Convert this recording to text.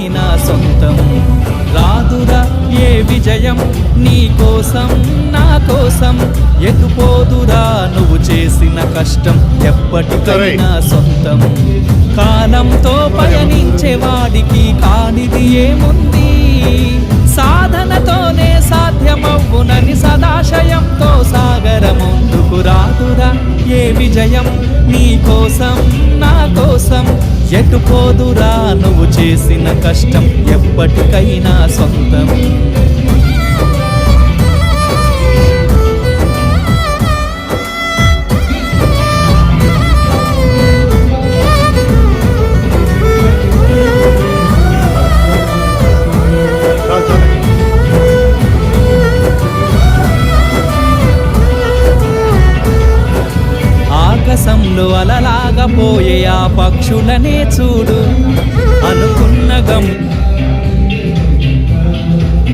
ఎప్పటికైనా సొంతం. రాదురా ఏ విజయం నీ కోసం నా కోసం, ఎటుపోదురా నువ్వు చేసిన కష్టం ఎప్పటికైనా సొంతం. కాలంతో పయనించే వాడికి కానిది ఏముంది, సాధనతోనే సాధ్యమవ్వునని సదాశయంతో సాగర ముందుకు. రాదురా ఏ విజయం నీ కోసం నా కోసం, ఎటుపోదురా నువ్వు చేసిన కష్టం ఎప్పటికైనా సొంతం. ఆకాశంలో అలలాగా పోయే ఆ పక్షులనే చూడు, అనుకున్న